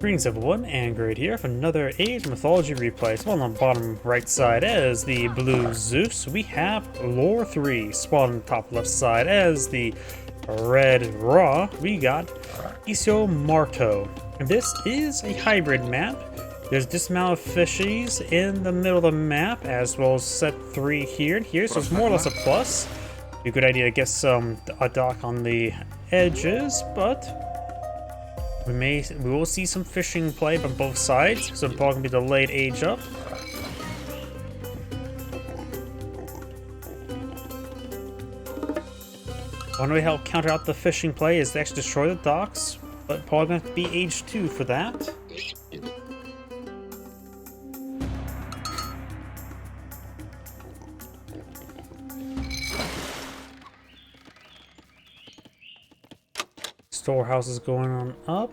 Greetings everyone, and Great here for another Age Mythology Replay. So on the bottom right side as the blue Zeus, we have lor3. Spot on the top left side as the red Ra, we got Eisomarto. And this is a hybrid map. There's this amount of fishies in the middle of the map, as well as set 3 here and here, so it's more or less a plus. Be a good idea to get a dock on the edges, but we will see some fishing play from both sides, so the ball can be delayed age up. One way to help counter out the fishing play is to actually destroy the docks, but probably going to have to be age 2 for that. Storehouse is going on up.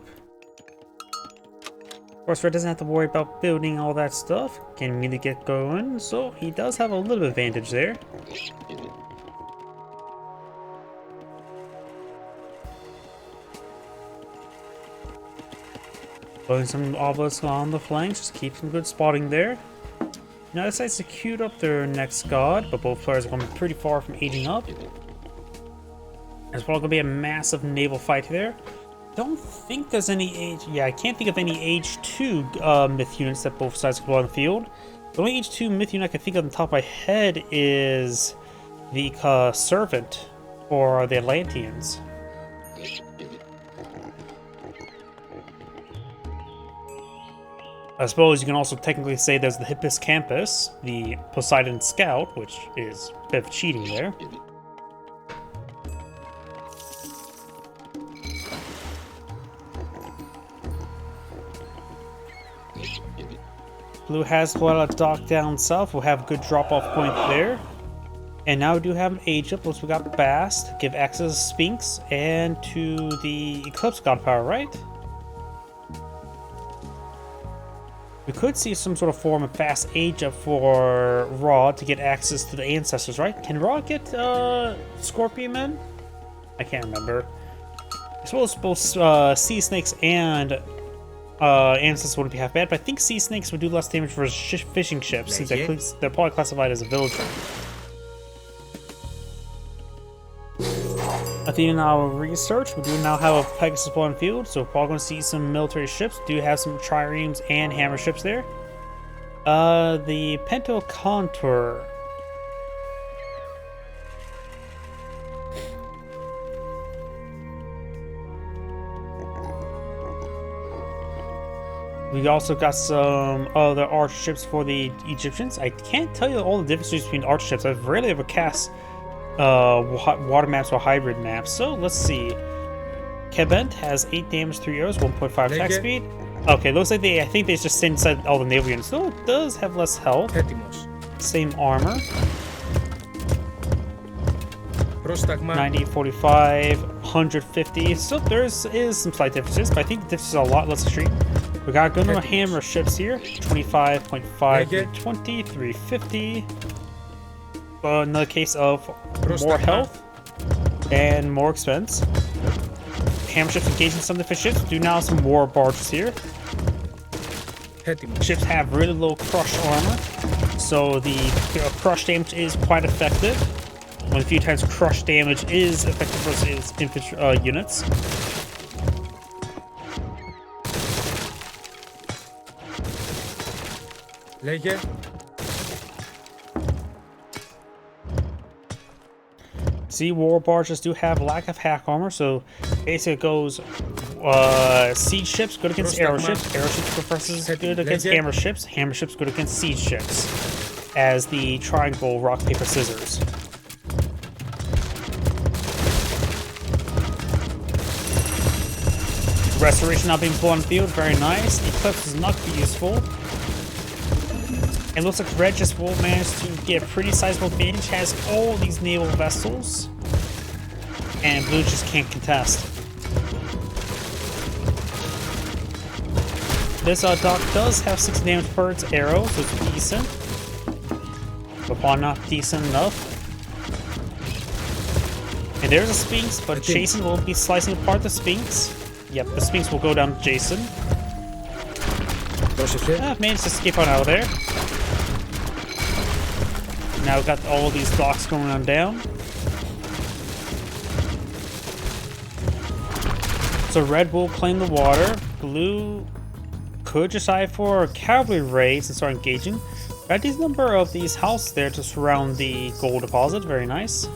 Of course, Red doesn't have to worry about building all that stuff. Can immediately get going, so he does have a little advantage there. Putting some obelisks on the flanks, just keep some good spotting there. Now decides to queue up their next god, but both players are going pretty far from aging up. There's probably going to be a massive naval fight there. Don't think there's any age... Yeah, I can't think of any age 2 myth units that both sides can go on the field. The only age 2 myth unit I can think of on the top of my head is the Servant for the Atlanteans. I suppose you can also technically say there's the Hippocampus, the Poseidon Scout, which is a bit of cheating there. Blue has quite a dock down south. We'll have a good drop-off point there. And now we do have an age up. Once we got Bast, give access to Sphinx and to the Eclipse God Power, right? We could see some sort of form of fast age up for Ra to get access to the ancestors, right? Can Ra get Scorpion Men? I can't remember. I suppose both Sea Snakes and ancestors wouldn't be half bad, but I think sea snakes would do less damage for fishing ships, since they're probably classified as a villager. At the end of our research, we do now have a Pegasus on field, so we're probably going to see some military ships. Do have some triremes and hammer ships there. The Pento Contour. We also got some other archer ships for the Egyptians. I can't tell you all the differences between archer ships. I've rarely ever cast water maps or hybrid maps. So let's see. Kebent has 8 damage, 3 arrows, 1.5 attack speed. Okay, looks like I think they just stay inside all the naval units. So it does have less health. Same armor. 90, 45, 150. So there is some slight differences, but I think the differences are a lot less extreme. We got a good number of hammer ships here. 25.5, 320, 350. Another case of more health and more expense. Hammer ships engaging some of the fish ships. Do now some war barges here. Ships have really low crush armor, so the crush damage is quite effective. One of the few times crush damage is effective versus infantry units. See, war barges do have lack of hack armor, so basically it goes siege ships good against arrow ships, arrow ships versus good against hammer ships good against siege ships, as the triangle rock paper scissors. Restoration now being pulled on the field, very nice. Eclipse is not going to be useful. It looks like Red just will manage to get a pretty sizable advantage, has all these naval vessels, and Blue just can't contest. This dock does have 6 damage per its arrow, so it's decent, but probably not decent enough. And there's a Sphinx, but Jason will be slicing apart the Sphinx. Yep, the Sphinx will go down to Jason. I've managed to escape on out of there. Now we've got all these blocks going on down. So red will claim the water. Blue could decide for cavalry raids and start engaging. Got these number of these houses there to surround the gold deposit. Very nice.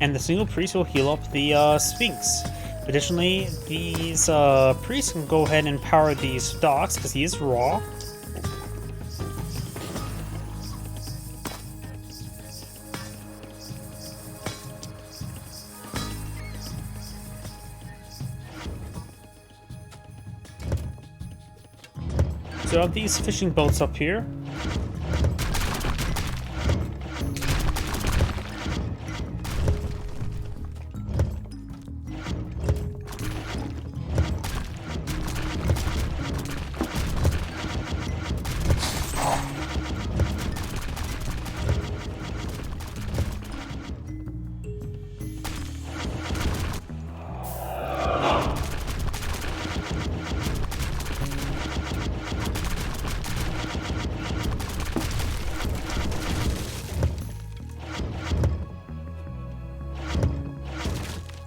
And the single priest will heal up the Sphinx. Additionally, these priests can go ahead and power these docks because he is raw. So I have these fishing boats up here.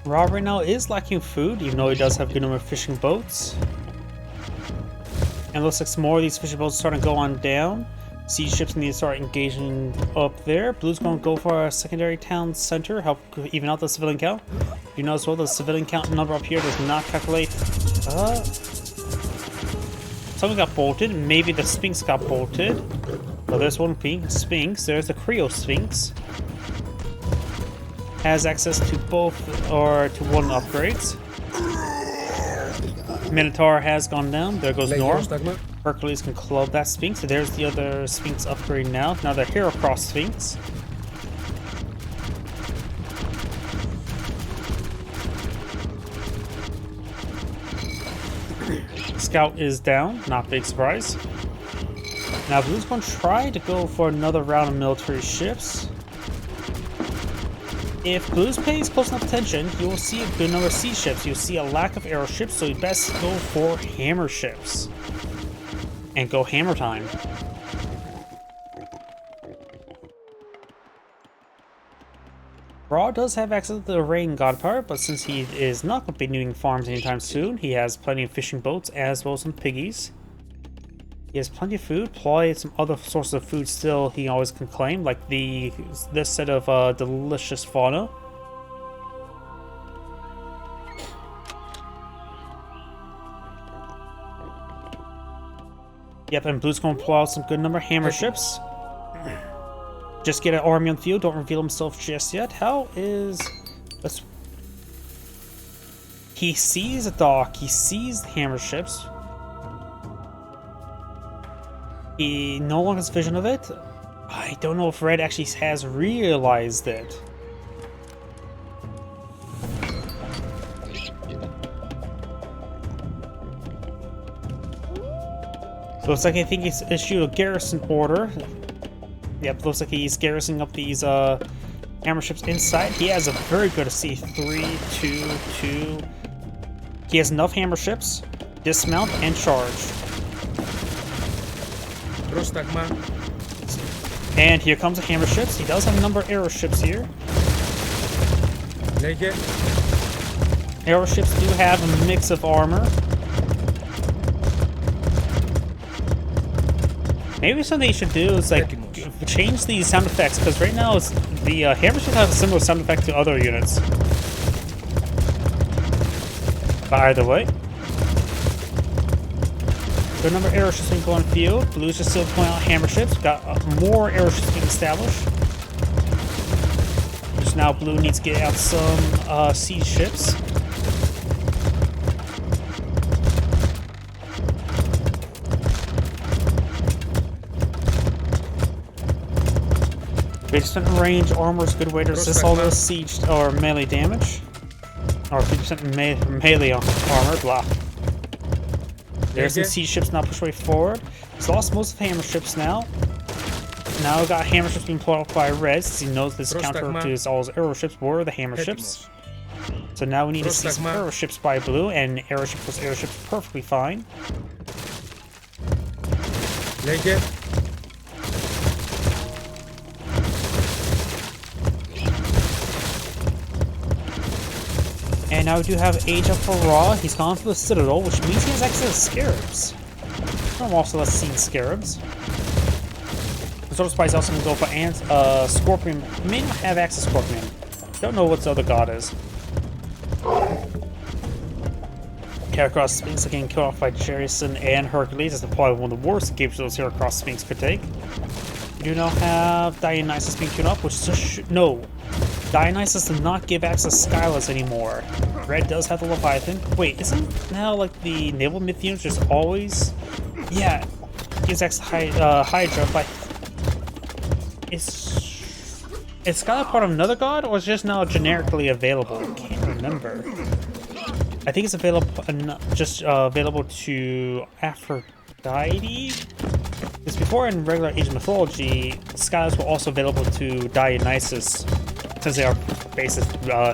Rob right now is lacking food, even though he does have a good number of fishing boats. And looks like some more of these fishing boats are starting to go on down. Siege ships need to start engaging up there. Blue's going to go for a secondary town center, help even out the civilian count. You notice well the civilian count number up here does not calculate. Something got bolted. Maybe the Sphinx got bolted. Well, there's one Sphinx. There's the Creo Sphinx. Has access to both or to one upgrades. Minotaur has gone down. There goes Norm. Hercules can club that Sphinx. So there's the other Sphinx upgrade now. Now the Hero Cross Sphinx. Scout is down. Not big surprise. Now Blue's going to try to go for another round of military ships. If Blues pays close enough attention, you will see a good number of sea ships. You'll see a lack of arrow ships, so you best go for hammer ships. And go hammer time. Ra does have access to the rain god power, but since he is not going to be doing farms anytime soon, he has plenty of fishing boats as well as some piggies. He has plenty of food, probably some other sources of food still he always can claim, like this set of delicious fauna. Yep, and Blue's going to pull out some good number of hammer ships. Just get an army on the field, don't reveal himself just yet. How is... He sees a dock, he sees the hammer ships. He no longer has vision of it. I don't know if Red actually has realized it. So looks like I think he's issued a garrison order. Yep, looks like he's garrisoning up these hammer ships inside. He has a very good C3, 2, 2. He has enough hammer ships, dismount, and charge. And here comes the hammer ships. He does have a number of arrow ships here. Arrow ships do have a mix of armor. Maybe something you should do is like change the sound effects, because right now it's the hammer ships have a similar sound effect to other units. But either way. Good number of arrow ships being going field. Blue's just still pulling out hammer ships. Got more arrow ships being established. Just now Blue needs to get out some siege ships. % range armor is a good way to resist all this siege or melee damage. Or 50% melee armor, blah. There's some siege ships now push way forward. He's lost most of the hammer ships now. Now we've got hammer ships being pulled out by Red, since he knows this counter to all his arrow ships were the hammer ships. So now we need to see some aeroships by blue, and airship's perfectly fine. Legend. And now we do have Age of Hurrah. He's gone for the Citadel, which means he has access to Scarabs. I'm also less seen Scarabs. The Sword of Spice also can go for Scorpion. May not have access to Scorpion. Don't know what the other god is. Heracross Sphinx getting killed off by Jerison and Hercules. That's probably one of the worst games those Heracross Sphinx could take. We do now have Dionysus being queued up, which is just no. Dionysus does not give access to Skyless anymore. Red does have the Leviathan. Wait, isn't now like the naval myth units just always? Yeah, gives access to Hydra, but is Skylar part of another god, or is it just now generically available? I can't remember. I think it's available available to Aphrodite. Because before in regular Age of Mythology, Skylars were also available to Dionysus, since they are basic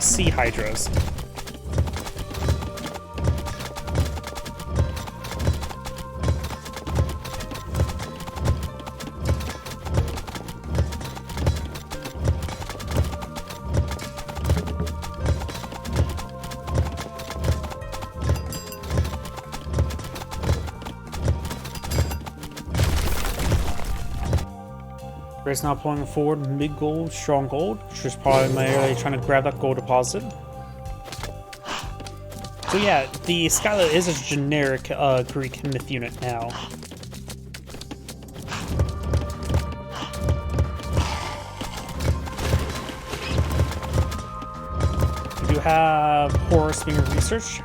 sea hydras. Red's now pulling forward mid-gold, strong gold, which is probably trying to grab that gold deposit. So yeah, the Skylar is a generic Greek myth unit now. We do have Horus being researched.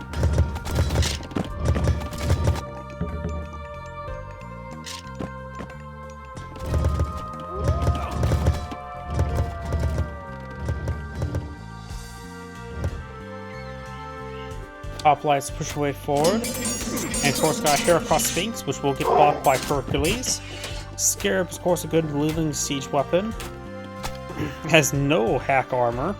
Hoplites push away forward, and of course got Heracross Sphinx, which will get blocked by Hercules. Scarab is of course a good living siege weapon. Has no hack armor.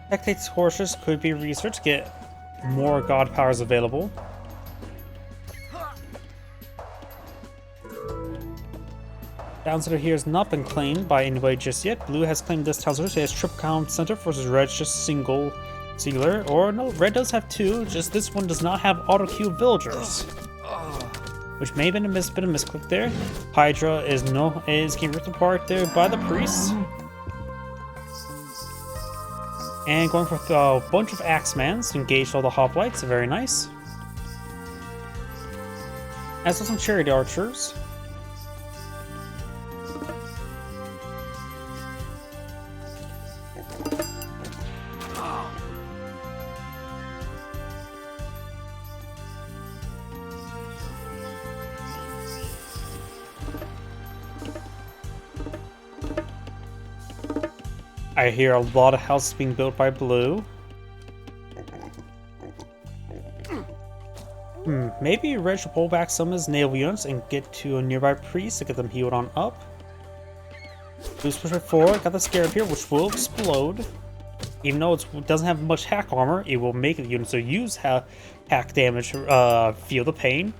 Hectate's horses could be researched to get more god powers available. Town Center here has not been claimed by anybody just yet. Blue has claimed this town center, so it has triple count center versus red just singular. Or no, red does have two, just this one does not have auto queue villagers. Which may have been a misclick there. Hydra is getting ripped apart there by the priests. And going for a bunch of Axemans to engage all the hoplites, very nice. As well some chariot archers. I hear a lot of houses being built by blue. Maybe red should pull back some of his naval units and get to a nearby priest to get them healed on up. Blue's pushing forward, got the Scarab here, which will explode. Even though it doesn't have much hack armor, it will make the units that use hack damage feel the pain.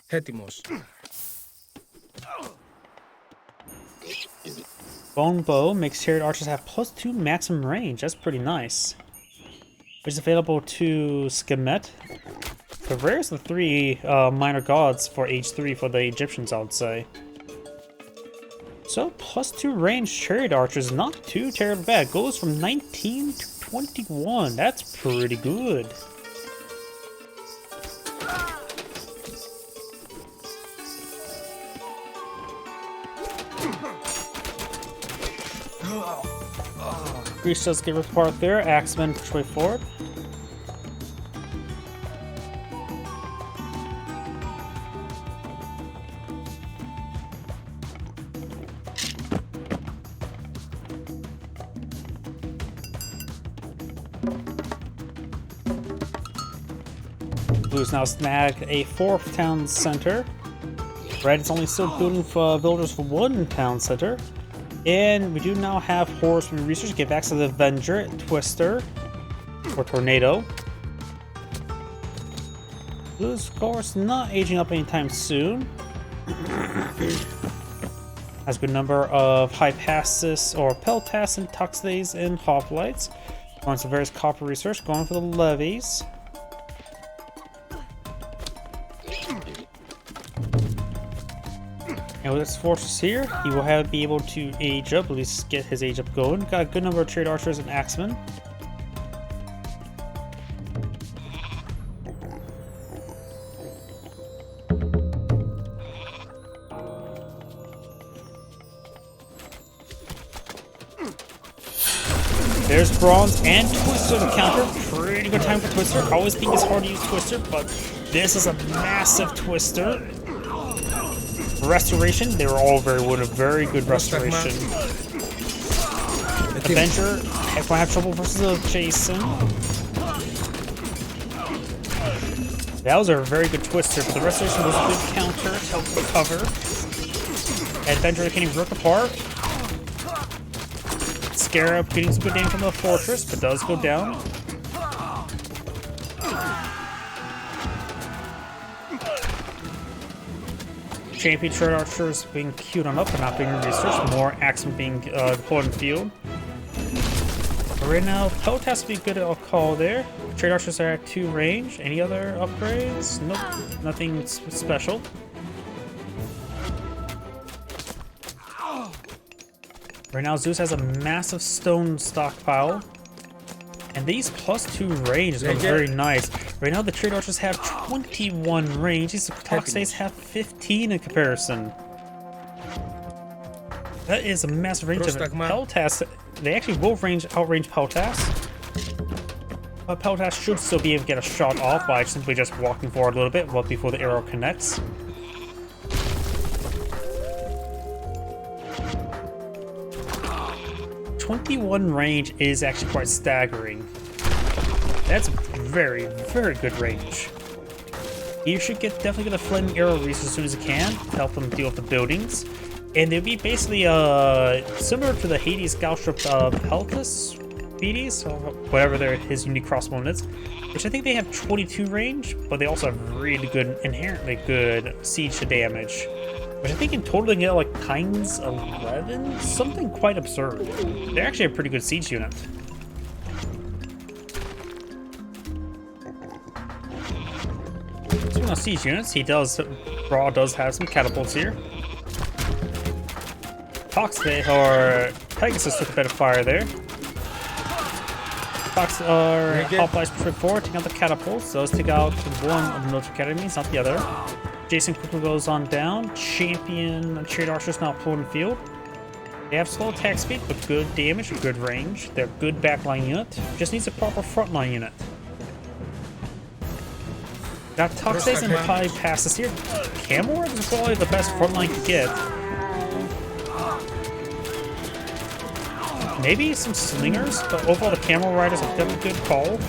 Έτοιμος. Bone Bow makes chariot archers have +2 maximum range. That's pretty nice. Which is available to Skemet. The rarest of the three minor gods for age 3 for the Egyptians, I would say. So +2 range chariot archers, not too terribly bad. Goes from 19 to 21. That's pretty good. Greece does get ripped apart there. Axemen push way forward. Blue's now snagged a 4th town center. Red is only still building for villagers for 1 town center. And we do now have horseman research. Get back to the Avenger, Twister, or Tornado. Blue's, of course, not aging up anytime soon. Has a good number of Hypasis or Peltas and Tuxdays and Hoplites. Going some various copper research, going for the levies. And with this fortress here, he will be able to age up, at least get his age up going. Got a good number of trade archers and axemen. There's Bronze and Twister to counter. Pretty good time for Twister. Always think it's hard to use Twister, but this is a massive Twister. Restoration, they were all very good. A very good restoration. Avenger, if I have trouble versus Jason. That was a very good Twister, but the restoration was a good counter to help recover. Avenger can rip apart. Scarab getting some good damage from the fortress, but does go down. Champion trade archers being queued on up and not being researched. More axemen being deployed in the field. But right now, Peltas would be good at call there. Trade archers are at 2 range. Any other upgrades? Nope, nothing special. Right now, Zeus has a massive stone stockpile. And these +2 range is going very nice. Right now, the trade archers have 21 range. These Tuxdays have 15 in comparison. That is a massive range of Peltas. They actually will outrange Peltas. But Peltas should still be able to get a shot off by simply just walking forward a little bit before the arrow connects. .21 range is actually quite staggering. That's very, very good range. You should definitely get a flaming arrow resource as soon as you can to help them deal with the buildings. And they'll be basically similar to the Hades Galstrip Peltas BDs, or whatever his unique crossbow is, which I think they have 22 range, but they also have really good, inherently good siege damage. Which I think in total they get like times 11, something quite absurd. They're actually a pretty good siege unit. Speaking of siege units, Brawl does have some catapults here. Toxday or Pegasus took a bit of fire there. Fox or Hoplites push forward, taking out the catapults. Those take out one of the military academies, not the other. Jason quickly goes on down. Champion trade archers now pulling the field. They have slow attack speed, but good damage, good range. They're a good backline unit. Just needs a proper frontline unit. Got Tuxdays and Pi passes here. Camel is probably the best frontline to get. Maybe some slingers, but overall the camel riders are definitely a good call.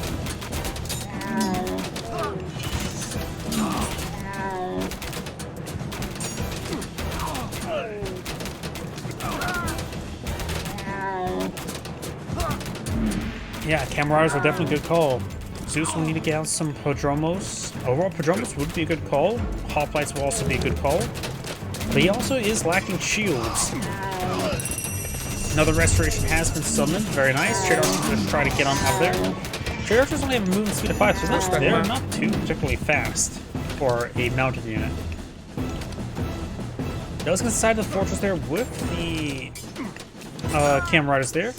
Yeah, camel riders are definitely a good call. Zeus will need to get out some Prodromos. Overall, Prodromos would be a good call. Hoplites will also be a good call. But he also is lacking shields. Another restoration has been summoned. Very nice. Trade archers are just trying to get on up there. Trade archers only have a movement speed of 5, so they're not too particularly fast for a mounted unit. Does get inside the fortress there with the camel riders there.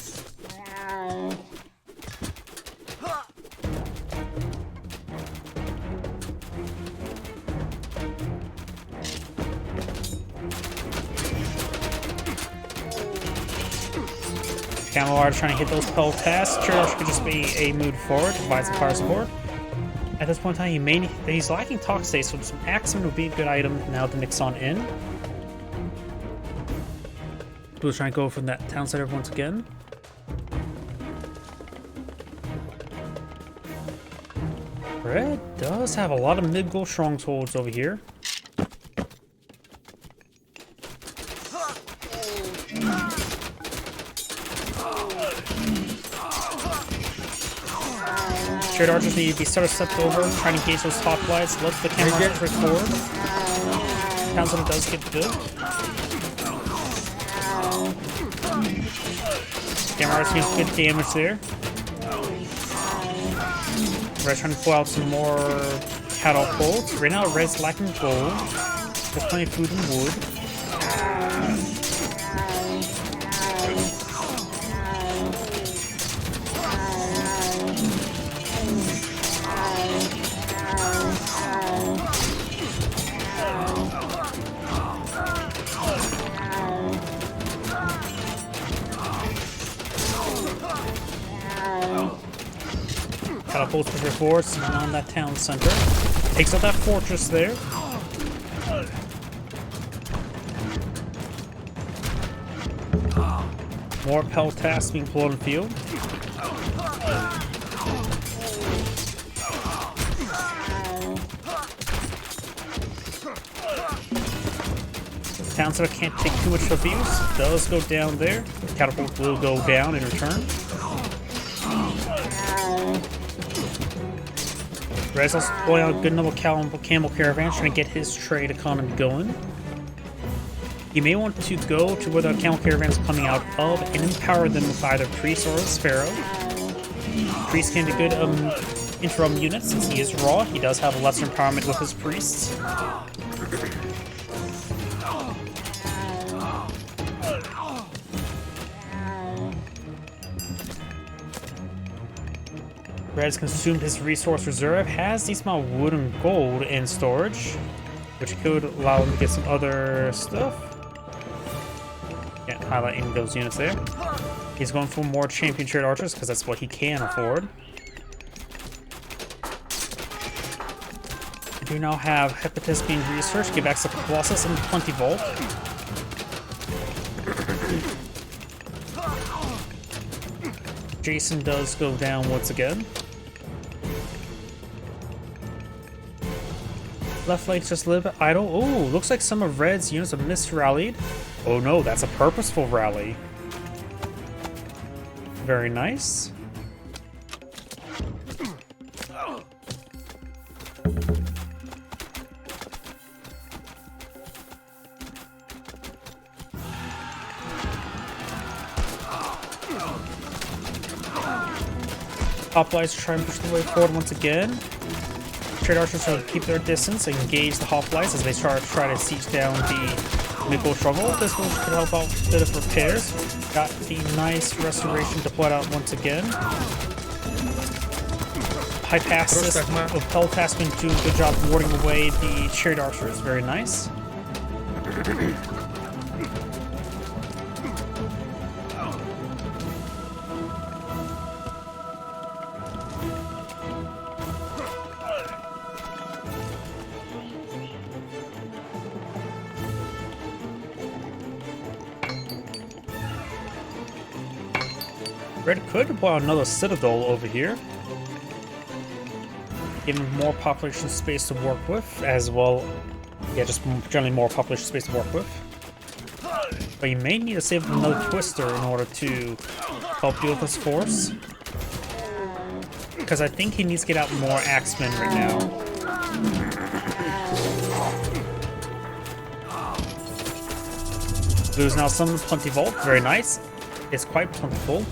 Camel riders trying to hit those Peltas. Trade archers could just be a move forward, provide some fire support. At this point in time, he's lacking Toxdays, so some Axemen would be a good item now to mix on in. Blue's trying to go from that town center once again. Red does have a lot of mid-goal strongholds over here. Trade archers need to be sort of stepped over, trying to engage those top lights. Lets the camera archers right forward. Townsend does get good. Camera archers get good damage there. Red's trying to pull out some more catapults. Right now, Red's lacking gold. There's plenty of food and wood. Catapults push forward, sitting on that town center. Takes out that fortress there. More peltasts being pulled in the field. Town center can't take too much abuse. Does go down there. Catapult will go down in return. Red's also pulling out a good number of camel caravans, trying to get his trade economy going. You may want to go to where the camel caravans are coming out of and empower them with either priest or a sparrow. Priest can be good interim unit since he is raw. He does have a lesser empowerment with his priests. Red's consumed his resource reserve, has these amount of wood and gold in storage, which could allow him to get some other stuff. Yeah, highlighting those units there. He's going for more champion trade archers because that's what he can afford. We do now have Hepatis being researched, give access to Colossus and Plenty Vault. Jason does go down once again. Left flank's just a little bit idle. Oh, looks like some of Red's units have misrallied. Oh no, that's a purposeful rally. Very nice. Hoplites try and push the way forward once again. Trade archers will keep their distance and engage the hoplites as they try to siege down the mid-goal stronghold. This one could help out with a bit of repairs. Got the nice restoration deployed out once again. High pass system of Peltas been doing a good job warding away the trade archers. Very nice. Red could deploy another citadel over here, giving more population space to work with, as well. Yeah, just generally more population space to work with. But you may need to save another Twister in order to help deal with this force, because I think he needs to get out more Axemen right now. Blue's now summoned Plenty Vault. Very nice. It's quite plentiful.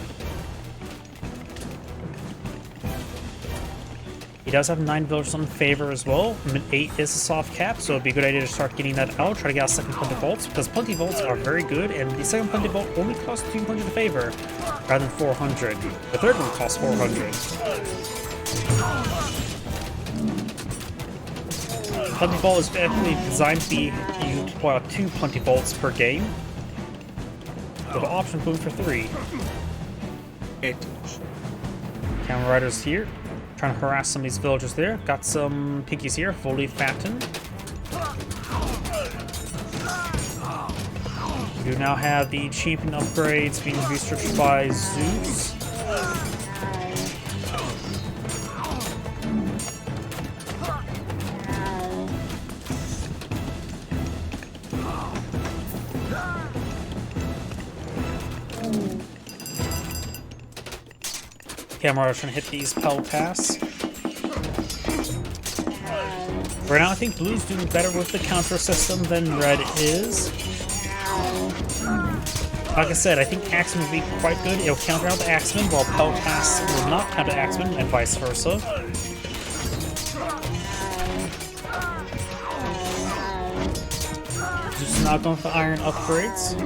He does have 9 villagers on favor as well. 8 is a soft cap, so it'd be a good idea to start getting that out. Try to get out second Plenty Vaults, because Plenty Vaults are very good, and the second Plenty Vault only costs 200 to favor, rather than 400. The third one costs 400. Plenty Vault is definitely designed to be you deploy out 2 Plenty Vaults per game, with the option boom for 3. Camera Riders here. Trying to harass some of these villagers there. Got some piggies here, fully fattened. You now have the champion upgrades being researched by Zeus. Camera trying to hit these peltasts. Right now, I think Blue's doing better with the counter system than Red is. Like I said, I think Axeman would be quite good. It'll counter out the Axeman, while peltasts will not counter Axeman, and vice versa. Just not going for iron upgrades.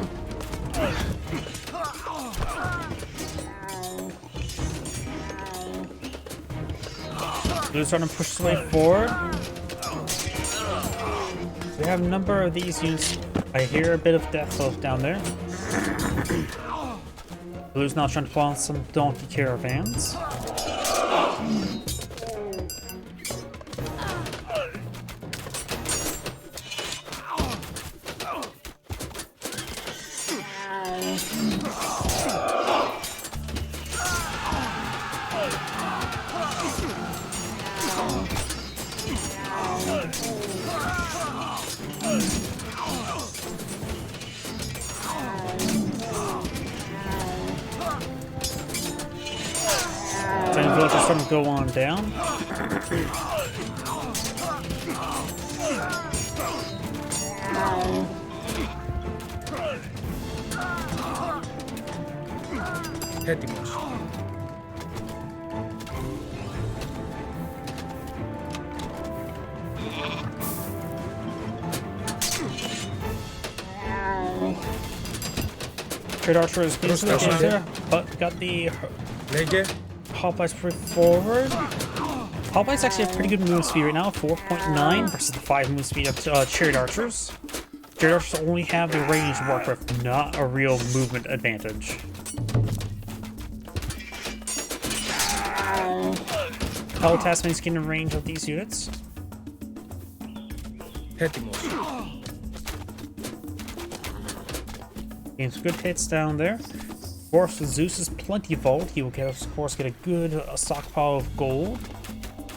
Blue's trying to push his way forward. We have a number of these units. I hear a bit of death down there. Blue's now trying to follow some donkey caravans. Just trying to go on down. Έτοιμος. Trade Archer is being there, but got the Λέγε. Hoplites pretty forward. Hoplites actually have pretty good move speed right now, 4.9 versus the 5 move speed of Chariot Archers. Chariot Archers only have the range to work with, not a real movement advantage. Peltasts means getting in range of these units. Έτοιμος. Getting some good hits down there. Of course, with Zeus's Plenty Vault, he will get, of course, get a good stockpile of gold,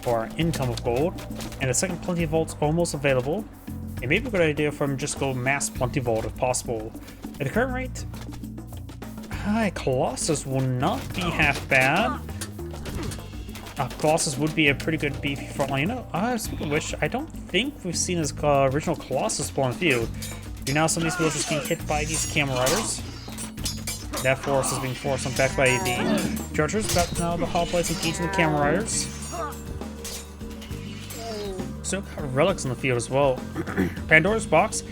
or income of gold, and the second Plenty Vault's almost available. It may be a good idea for him to just go mass Plenty Vault if possible. At the current rate, Colossus will not be half bad. Colossus would be a pretty good beefy frontline. Speaking of which, I don't think we've seen his original Colossus spawn in the field. Now some of these villages being hit by these Camel Riders. That force is being forced on back by the Chargers, but now the Hoplites engaging the Camel Riders. So got relics in the field as well. Pandora's Box,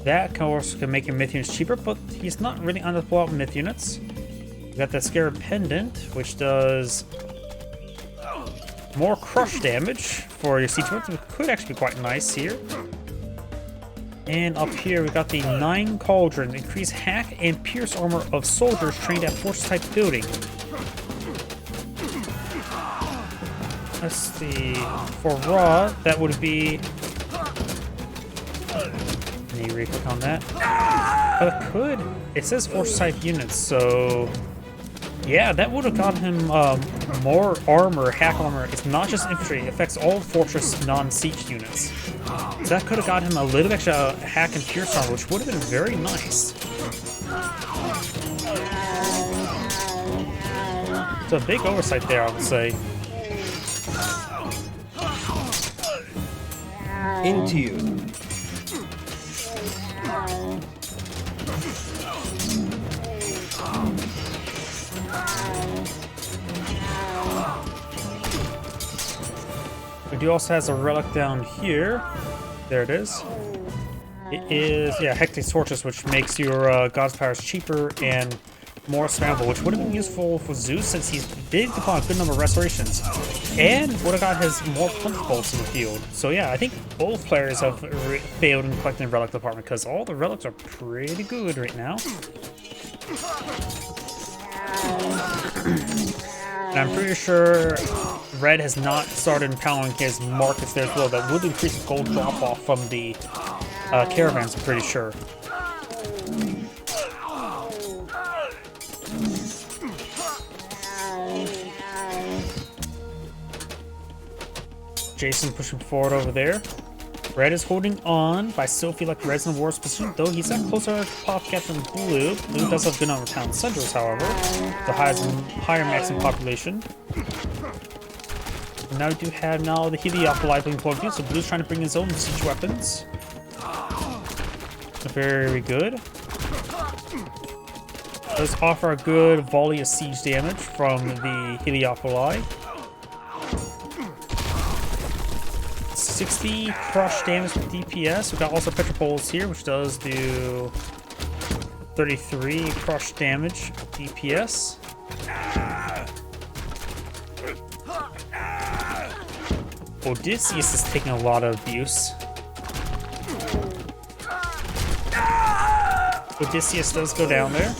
that of course can make your myth units cheaper, but he's not really on the blow up myth units. We got that Scarab Pendant, which does more crush damage for your siege units, which could actually be quite nice here. And up here we got the 9 Cauldrons, increase hack and pierce armor of soldiers trained at fortress type building. Let's see, for raw that would be. Let me re-click on that. It says fortress type units, so yeah, that would have gotten him more armor, hack armor. It's not just infantry, it affects all fortress non-siege units. So that could have got him a little extra hack and pierce armor, which would have been very nice. It's a big oversight there, I would say. Into you. We do also has a relic down here. There it is. It is, yeah, Hectic Torches, which makes your God's powers cheaper and more spammable, which would have been useful for Zeus since he did upon a good number of restorations. And would have got his more Plenty Bolts in the field. So yeah, I think both players have failed in collecting the relic department because all the relics are pretty good right now. And I'm pretty sure Red has not started empowering his markets there as well. That would increase the gold drop-off from the caravans, I'm pretty sure. Jason pushing forward over there. Red is holding on, but I still feel like Red's in a worse position, though he's got closer to pop cap than Blue. Blue does have good number of town centers, however. The higher maximum population. And now we do have the Heliopolis being plugged in, so Blue's trying to bring his own siege weapons. Very good. Does offer a good volley of siege damage from the Heliopolis. 60 crush damage with DPS. We've got also Petropolis here, which does do 33 crush damage DPS. Odysseus is taking a lot of abuse. Odysseus does go down there.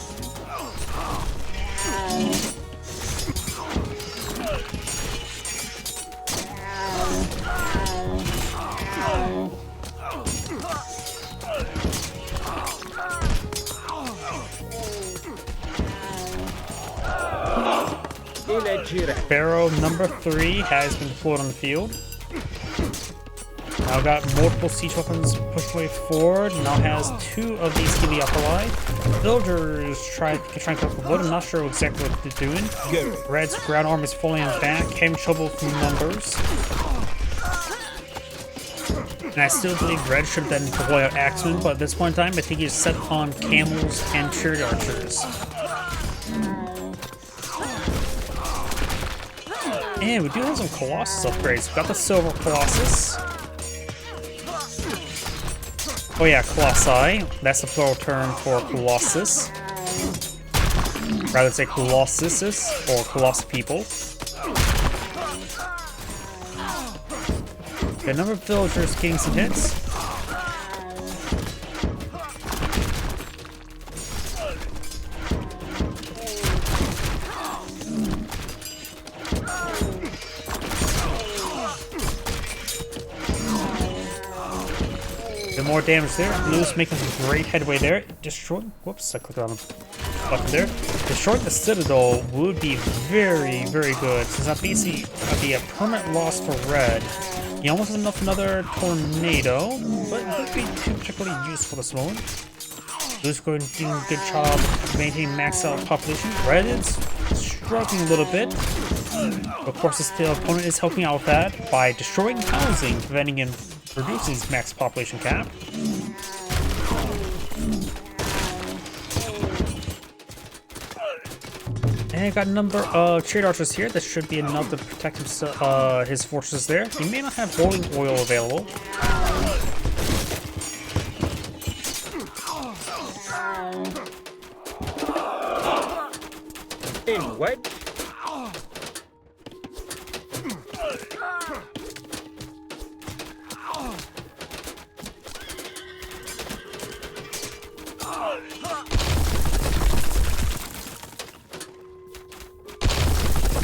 Pharaoh number 3 has been deployed on the field. Now got multiple siege weapons pushed way forward. Now has 2 of these Heliopolis. Villagers trying to come up with wood. I'm not sure exactly what they're doing. Red's ground arm is fully on back, having trouble from numbers. And I still believe Red should then deploy out Axemen, but at this point in time, I think he's set on camels and chariot archers. And we do have some Colossus upgrades. We've got the Silver Colossus. Oh yeah, Colossi. That's the plural term for Colossus. Rather say Colossuses or Coloss people. The number of villagers getting some hits. More damage there. Blue's making some great headway there. Destroying. Whoops, I clicked on the button there. Destroying the Citadel would be very, very good. Since that basically would be a permanent loss for Red. He almost has enough another tornado, but it would be too particularly useful this moment. Blue's going to do a good job maintaining max out population. Red is struggling a little bit. Of course, the opponent is helping out with that by destroying housing, preventing him reducing his max population cap. And got a number of chariot archers here. That should be enough to protect his fortresses there. He may not have boiling oil available. In what?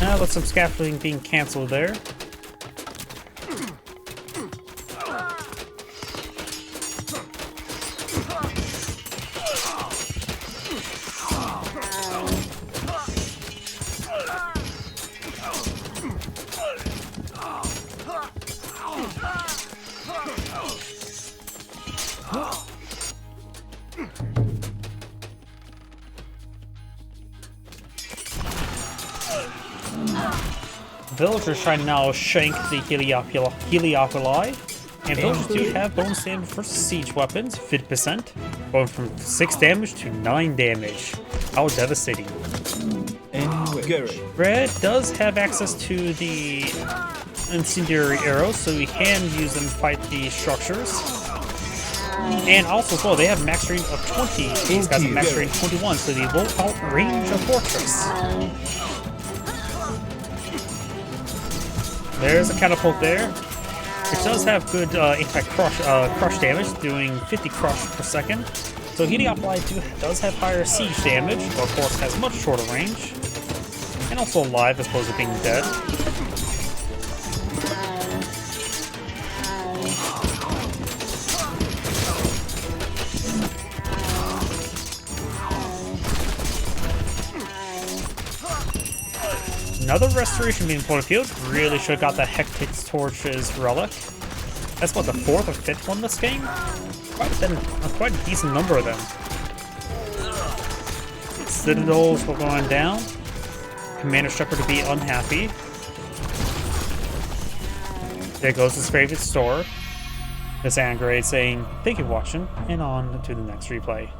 Now with some scaffolding being cancelled there. Villagers trying to now shank the Heliopolis. And villagers do have bonus damage for siege weapons, 50%, going from 6 damage to 9 damage. How devastating. Red does have access to the incendiary arrows, so he can use them to fight the structures. And also as well, they have max range of 20. These guys have max range 21, so they will outrange a fortress. There's a catapult there, which does have good impact crush damage, doing 50 crush per second. So Heliopolis does have higher siege damage, but of course has much shorter range. And also alive as opposed to being dead. Another restoration being put on the field. Really should have got that Hectic's Torch's relic. That's what, the 4th or 5th one this game? Quite a decent number of them. Citadels were going down. Commander Shepherd to be unhappy. There goes his favorite store. Miss Angrade saying, thank you for watching, and on to the next replay.